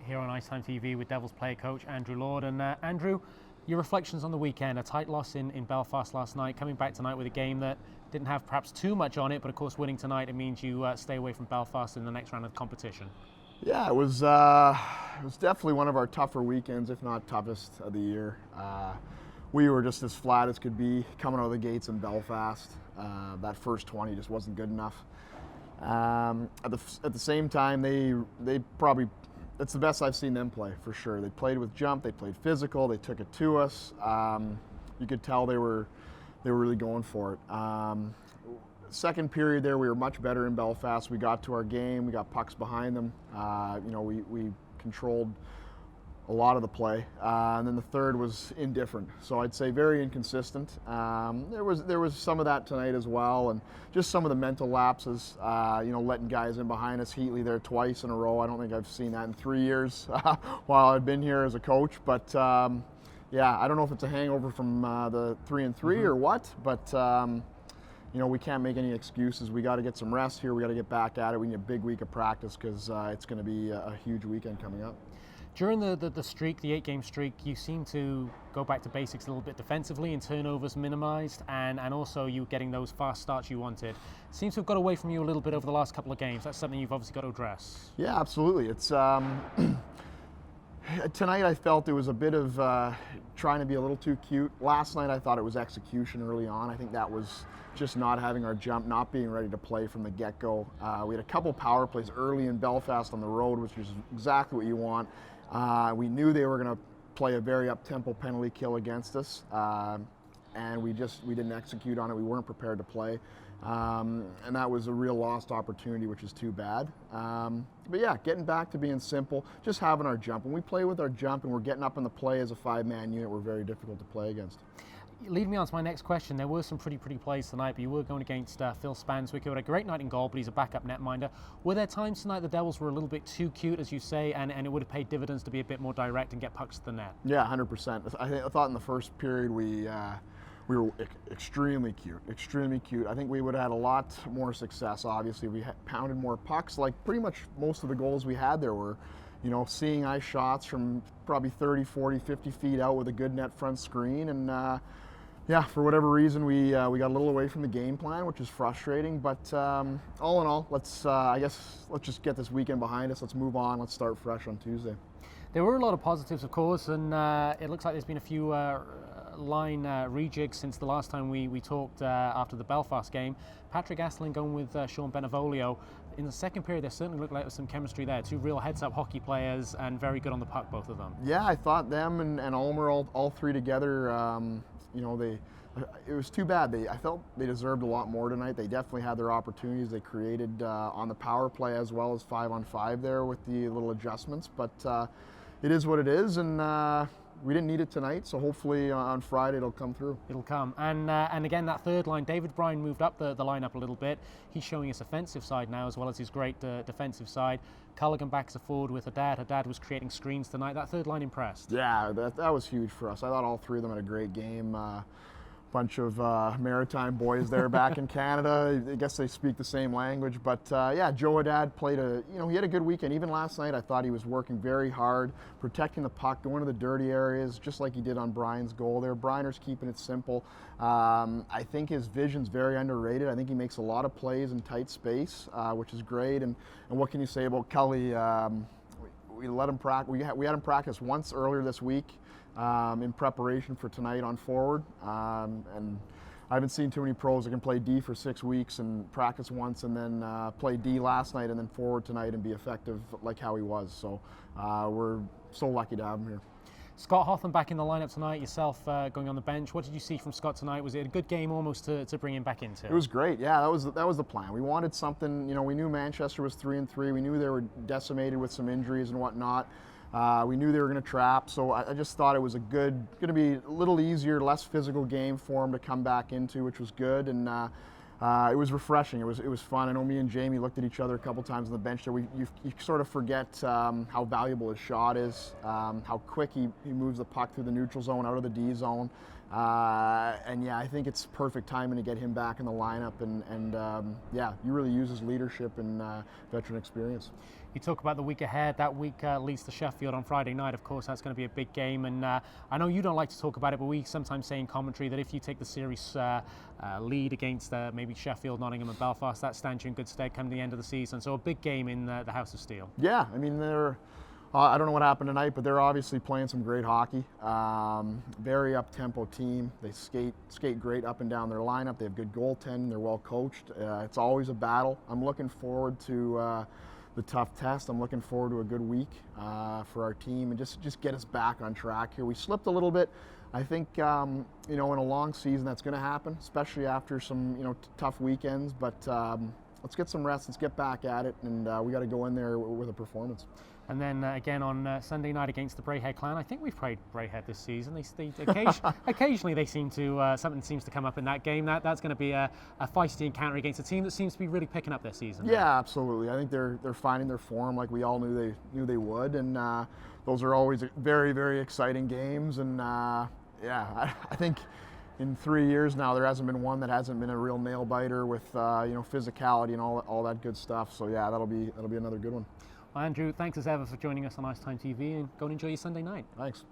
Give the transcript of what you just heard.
here on IceTime.TV with Devils player coach Andrew Lord. And Andrew, your reflections on the weekend, a tight loss in Belfast last night, coming back tonight with a game that didn't have perhaps too much on it, but of course winning tonight, it means you stay away from Belfast in the next round of competition. Yeah, it was definitely one of our tougher weekends, if not toughest of the year. We were just as flat as could be coming out of the gates in Belfast. That first 20 just wasn't good enough. At the same time, they probably, it's the best I've seen them play for sure. They played with jump, they played physical, they took it to us. You could tell they were really going for it. Second period there, we were much better in Belfast. We got to our game, we got pucks behind them. We controlled a lot of the play, and then the third was indifferent. So I'd say very inconsistent. There was some of that tonight as well, and just some of the mental lapses. Letting guys in behind us. Heatley there twice in a row. I don't think I've seen that in 3 years while I've been here as a coach. But yeah, I don't know if it's a hangover from the 3-3 or what. But we can't make any excuses. We got to get some rest here. We got to get back at it. We need a big week of practice because it's going to be a huge weekend coming up. During the streak, the 8-game streak, you seem to go back to basics a little bit defensively and turnovers minimized, and also you getting those fast starts you wanted. Seems to have got away from you a little bit over the last couple of games. That's something you've obviously got to address. Yeah, absolutely. It's tonight I felt it was a bit of trying to be a little too cute. Last night I thought it was execution early on. I think that was just not having our jump, not being ready to play from the get-go. We had a couple power plays early in Belfast on the road, which is exactly what you want. We knew they were going to play a very up-tempo penalty kill against us, and we didn't execute on it. We weren't prepared to play, and that was a real lost opportunity, which is too bad. But yeah, getting back to being simple, just having our jump. When we play with our jump and we're getting up in the play as a five-man unit, we're very difficult to play against. Leading me on to my next question, there were some pretty plays tonight, but you were going against Phil Spanswick, who had a great night in goal, but he's a backup netminder. Were there times tonight the Devils were a little bit too cute, as you say, and it would have paid dividends to be a bit more direct and get pucks to the net? Yeah, 100%. I thought in the first period we were extremely cute. I think we would have had a lot more success, obviously. We pounded more pucks. Like pretty much most of the goals we had there were, seeing ice shots from probably 30, 40, 50 feet out with a good net front screen. And yeah, for whatever reason, we got a little away from the game plan, which is frustrating. But all in all, let's just get this weekend behind us. Let's move on. Let's start fresh on Tuesday. There were a lot of positives, of course, and it looks like there's been a few line rejigs since the last time we talked after the Belfast game. Patrick Astlin going with Sean Benevolio. In the second period, there certainly looked like there was some chemistry there. Two real heads-up hockey players and very good on the puck, both of them. Yeah, I thought them and Ulmer all three together, it was too bad. I felt they deserved a lot more tonight. They definitely had their opportunities. They created on the power play as well as 5-on-5 there with the little adjustments. But it is what it is, and we didn't need it tonight, so hopefully on Friday it'll come through. It'll come. And again, that third line, David Bryan moved up the lineup a little bit. He's showing his offensive side now as well as his great defensive side. Culligan back as a forward with Haddad. Haddad was creating screens tonight. That third line impressed. Yeah, that was huge for us. I thought all three of them had a great game. Bunch of maritime boys there back in Canada. I guess they speak the same language, but yeah, Joe Haddad played he had a good weekend. Even last night, I thought he was working very hard, protecting the puck, going to the dirty areas, just like he did on Brian's goal there. Briner's keeping it simple. I think his vision's very underrated. I think he makes a lot of plays in tight space, which is great. And what can you say about Cully? We let him practice. We had him practice once earlier this week. In preparation for tonight on forward, and I haven't seen too many pros that can play D for 6 weeks and practice once and then play D last night and then forward tonight and be effective like how he was. So we're so lucky to have him here. Scott Hoffman back in the lineup tonight, yourself going on the bench. What did you see from Scott tonight? Was it a good game almost to bring him back into? It was great. Yeah, that was the plan. We wanted something. We knew Manchester was 3-3. We knew they were decimated with some injuries and whatnot. We knew they were going to trap, so I just thought it was going to be a little easier, less physical game for him to come back into, which was good, and it was refreshing. It was fun. I know me and Jamie looked at each other a couple times on the bench there. You sort of forget how valuable his shot is, how quick he moves the puck through the neutral zone, out of the D zone. And yeah, I think it's perfect timing to get him back in the lineup, and yeah, he really uses leadership and veteran experience. You talk about the week ahead. That week leads to Sheffield on Friday night. Of course, that's going to be a big game. And I know you don't like to talk about it, but we sometimes say in commentary that if you take the series lead against maybe Sheffield, Nottingham and Belfast, that stands you in good stead come the end of the season. So a big game in the House of Steel. Yeah, I mean, I don't know what happened tonight, but they're obviously playing some great hockey. Very up-tempo team. They skate great up and down their lineup. They have good goaltending. They're well coached. It's always a battle. I'm looking forward to the tough test. I'm looking forward to a good week for our team and just get us back on track here. We slipped a little bit. I think in a long season that's going to happen, especially after some tough weekends. But let's get some rest. Let's get back at it, and we got to go in there with a performance. And then again on Sunday night against the Braehead Clan. I think we've played Braehead this season. They occasionally they seem to something seems to come up in that game. That's going to be a feisty encounter against a team that seems to be really picking up their season. Yeah, absolutely. I think they're finding their form like we all knew they would, and those are always very, very exciting games. And yeah, I think in 3 years now there hasn't been one that hasn't been a real nail biter with physicality and all that good stuff. So yeah, that'll be another good one. Well, Andrew, thanks as ever for joining us on IceTime.TV, and go and enjoy your Sunday night. Thanks.